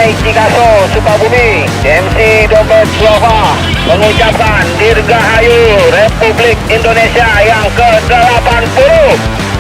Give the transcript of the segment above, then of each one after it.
Sungai Cikaso, Sukabumi, DMC Dompet Duafa mengucapkan Dirgahayu Republik Indonesia yang ke-80.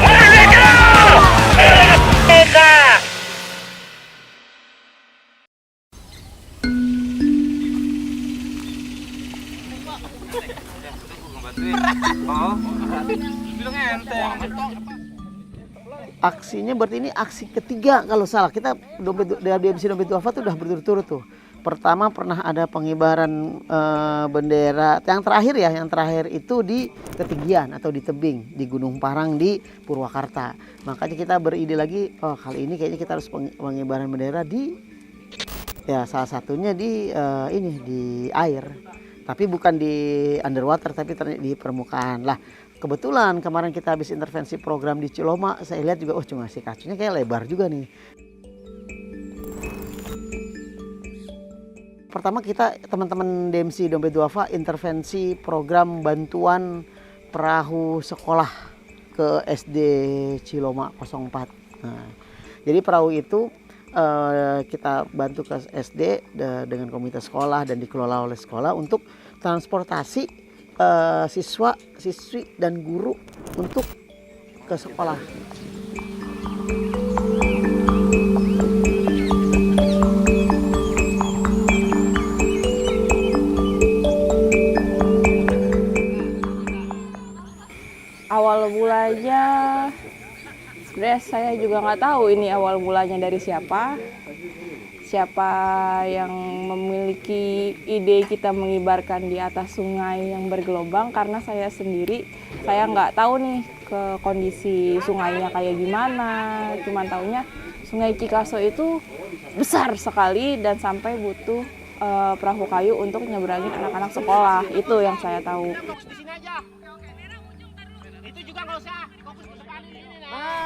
Merdeka! Merdeka! Aksinya berarti ini aksi ketiga kalau salah. Kita DMC Dompet Duafa itu udah berturut-turut tuh. Pertama pernah ada pengibaran bendera yang terakhir itu di ketinggian atau di tebing di Gunung Parang di Purwakarta. Makanya kita beride lagi, oh kali ini kayaknya kita harus pengibaran bendera di salah satunya di di air. Tapi bukan di underwater tapi di permukaan. Lah, kebetulan kemarin kita habis intervensi program di Ciloma, saya lihat juga, cuma si kacunya kayak lebar juga nih. Pertama kita teman-teman DMC Dompet Duafa intervensi program bantuan perahu sekolah ke SD Ciloma 04. Nah, jadi perahu itu kita bantu ke SD dengan komunitas sekolah dan dikelola oleh sekolah untuk transportasi siswa, siswi dan guru untuk ke sekolah. Awal mulanya sebenarnya saya juga nggak tahu ini awal mulanya dari siapa yang memiliki ide kita mengibarkan di atas sungai yang bergelombang, karena saya sendiri nggak tahu nih ke kondisi sungainya kayak gimana, cuman taunya Sungai Cikaso itu besar sekali dan sampai butuh perahu kayu untuk nyeberangin anak-anak sekolah, itu yang saya tahu.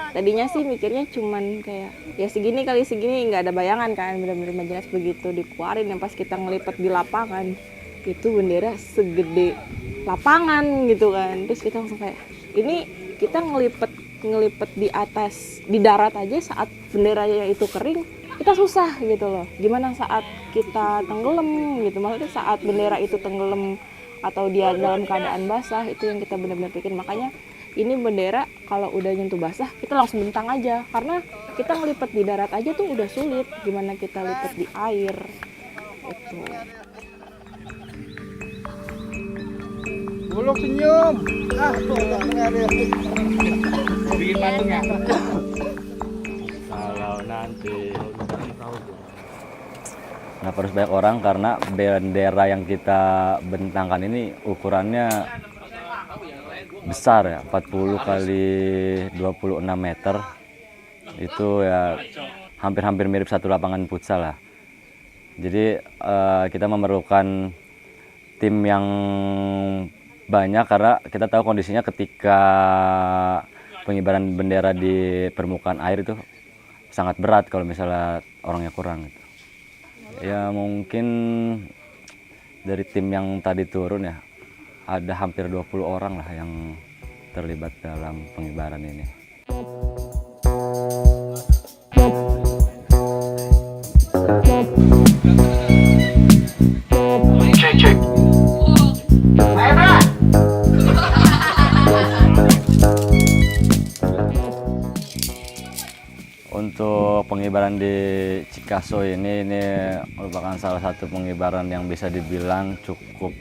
Tadinya sih mikirnya cuman kayak ya segini kali segini, nggak ada bayangan kan, benar-benar imajinasi begitu dikeluarin. Yang pas kita ngelipet di lapangan itu bendera segede lapangan gitu kan, terus kita langsung kayak ini kita ngelipet di atas di darat aja saat benderanya itu kering kita susah gitu loh, gimana saat kita tenggelam gitu, maksudnya saat bendera itu tenggelam atau dia dalam keadaan basah, itu yang kita benar-benar pikir. Makanya ini bendera kalau udah nyentuh basah kita langsung bentang aja, karena kita ngelipet di darat aja tuh udah sulit, gimana kita lipet di air itu. Buluk senyum. Bikin patung ya. Kalau nanti kenapa harus banyak orang, karena bendera yang kita bentangkan ini ukurannya besar ya, 40 kali 26 meter. Itu ya hampir-hampir mirip satu lapangan futsal lah. Jadi kita memerlukan tim yang banyak, karena kita tahu kondisinya ketika pengibaran bendera di permukaan air itu sangat berat kalau misalnya orangnya kurang gitu. Ya mungkin dari tim yang tadi turun ya ada hampir 20 orang lah yang terlibat dalam pengibaran ini. Untuk pengibaran di Cikaso ini merupakan salah satu pengibaran yang bisa dibilang cukup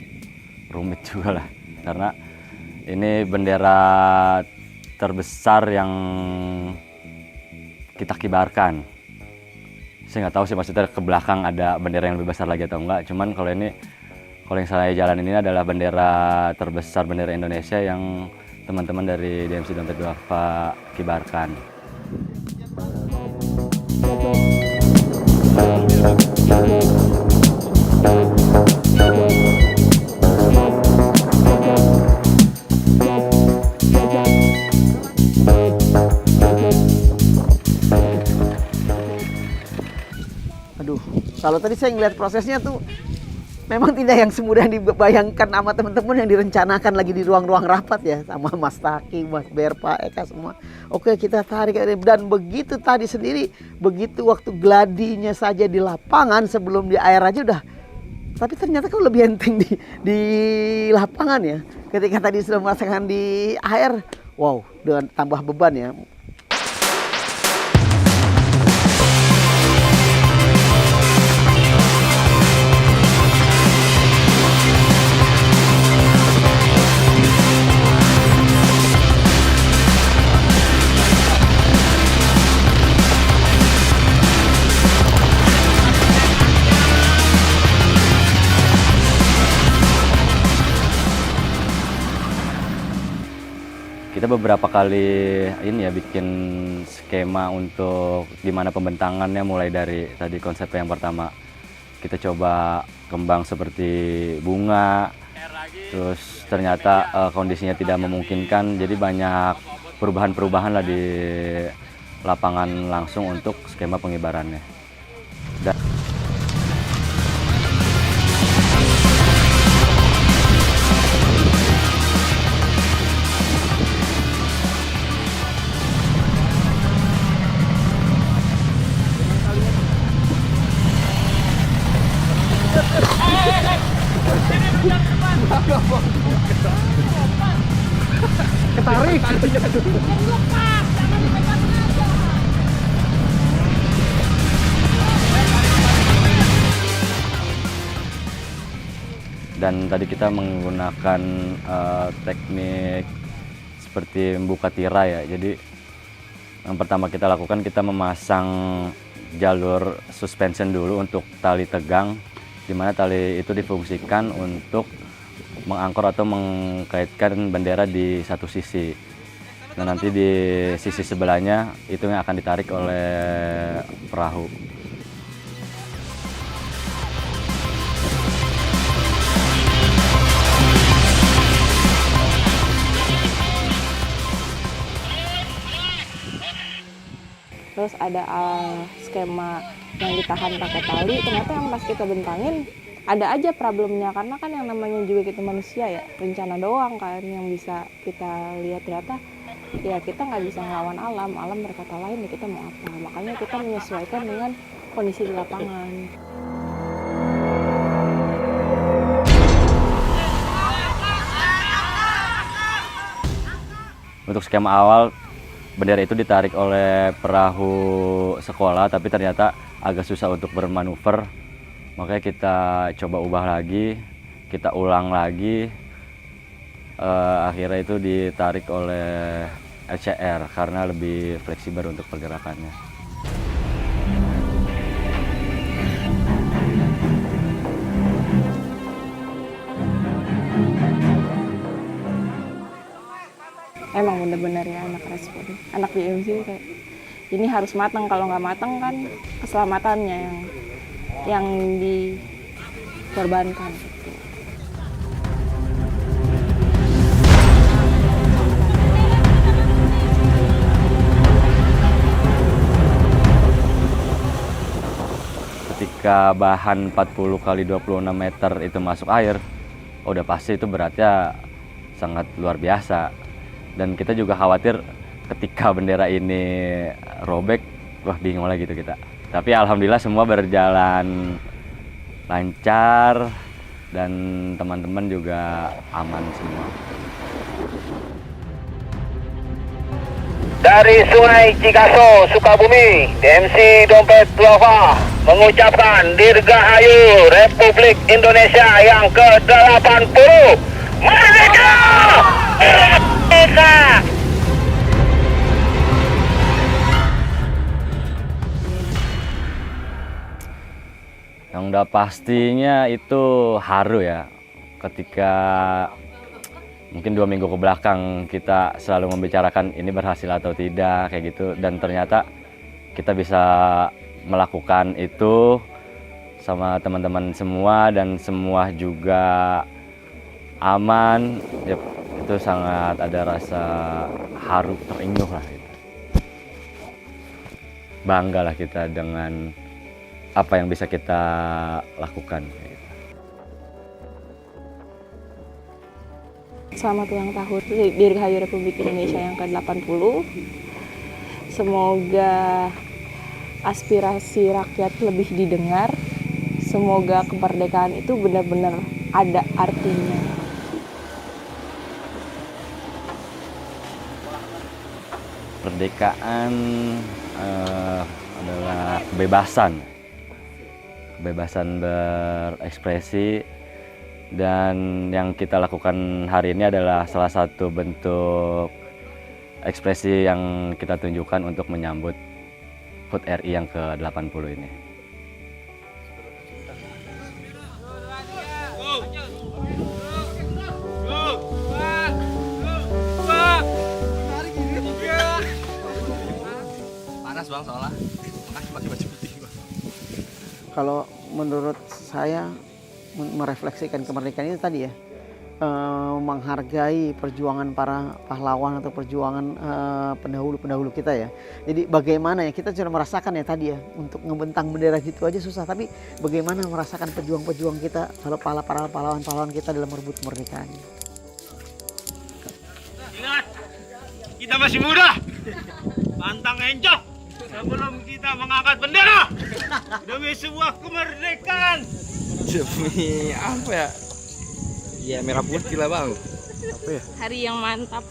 rumit juga lah, karena ini bendera terbesar yang kita kibarkan. Saya nggak tahu sih maksudnya ke belakang ada bendera yang lebih besar lagi atau enggak, cuman kalau yang saya jalan ini adalah bendera terbesar, bendera Indonesia yang teman-teman dari DMC Dompet Duafa kibarkan. Aduh, kalau tadi saya ngeliat prosesnya tuh memang tidak yang semudah yang dibayangkan sama teman-teman yang direncanakan lagi di ruang-ruang rapat ya, sama Mas Taki, Mas Berpa, Eka semua. Oke, kita tarik, dan begitu tadi sendiri, begitu waktu gladinya saja di lapangan sebelum di air aja udah. Tapi ternyata kau lebih enteng di lapangan ya. Ketika tadi sudah merasakan di air, wow, dengan tambah beban ya. Kita beberapa kali ini ya bikin skema untuk gimana pembentangannya, mulai dari tadi konsep yang pertama kita coba kembang seperti bunga, terus ternyata kondisinya tidak memungkinkan, jadi banyak perubahan-perubahan lah di lapangan langsung untuk skema pengibarannya. Dan tadi kita menggunakan teknik seperti membuka tirai ya. Jadi yang pertama kita lakukan, kita memasang jalur suspension dulu untuk tali tegang, di mana tali itu difungsikan untuk mengangkor atau mengkaitkan bendera di satu sisi. Nah, nanti di sisi sebelahnya itu yang akan ditarik oleh perahu. Terus ada skema yang ditahan pakai tali, ternyata yang pas kita bentangin ada aja problemnya, karena kan yang namanya juga kita manusia ya, rencana doang kan yang bisa kita lihat, ternyata ya kita nggak bisa ngelawan alam berkata lain ya, kita mau apa, makanya kita menyesuaikan dengan kondisi di lapangan. Untuk skema awal, bendera itu ditarik oleh perahu sekolah, tapi ternyata agak susah untuk bermanuver. Makanya kita coba ubah lagi, kita ulang lagi. Akhirnya itu ditarik oleh LCR karena lebih fleksibel untuk pergerakannya. Emang bener-bener ya anak respon, anak BMC kayak ini harus matang, kalau nggak matang kan keselamatannya yang dikorbankan gitu. Ketika bahan 40 kali 26 meter itu masuk air, udah pasti itu beratnya sangat luar biasa. Dan kita juga khawatir ketika bendera ini robek, wah bingung lagi gitu kita. Tapi alhamdulillah semua berjalan lancar dan teman-teman juga aman semua. Dari Sungai Cikaso, Sukabumi, DMC Dompet Duafa mengucapkan Dirgahayu Republik Indonesia yang ke-80. Merdeka! Merdeka! Yang udah pastinya itu haru ya, ketika mungkin 2 minggu ke belakang kita selalu membicarakan ini berhasil atau tidak kayak gitu, dan ternyata kita bisa melakukan itu sama teman-teman semua dan semua juga aman. Yep, itu sangat ada rasa haru terenyuh lah gitu. Bangga lah kita dengan apa yang bisa kita lakukan kayak gitu. Selamat ulang tahun Dirgahayu Republik Indonesia yang ke-80. Semoga aspirasi rakyat lebih didengar. Semoga kemerdekaan itu benar-benar ada artinya. Kemerdekaan adalah kebebasan berekspresi, dan yang kita lakukan hari ini adalah salah satu bentuk ekspresi yang kita tunjukkan untuk menyambut HUT RI yang ke-80 ini. Panas bang soalnya. Makasih pakai baju putih bang. Kalau menurut saya merefleksikan kemerdekaan itu tadi ya, menghargai perjuangan para pahlawan atau perjuangan pendahulu-pendahulu kita ya. Jadi bagaimana ya, kita sudah merasakan ya tadi ya, untuk ngebentang bendera gitu aja susah, tapi bagaimana merasakan pejuang-pejuang kita, kalau para pahlawan-pahlawan kita dalam merebut kemerdekaan. Ingat, kita masih muda. Pantang encok sebelum kita mengangkat bendera demi sebuah kemerdekaan. Demi apa ya? Ya merah putih lah bang. Hari yang mantap.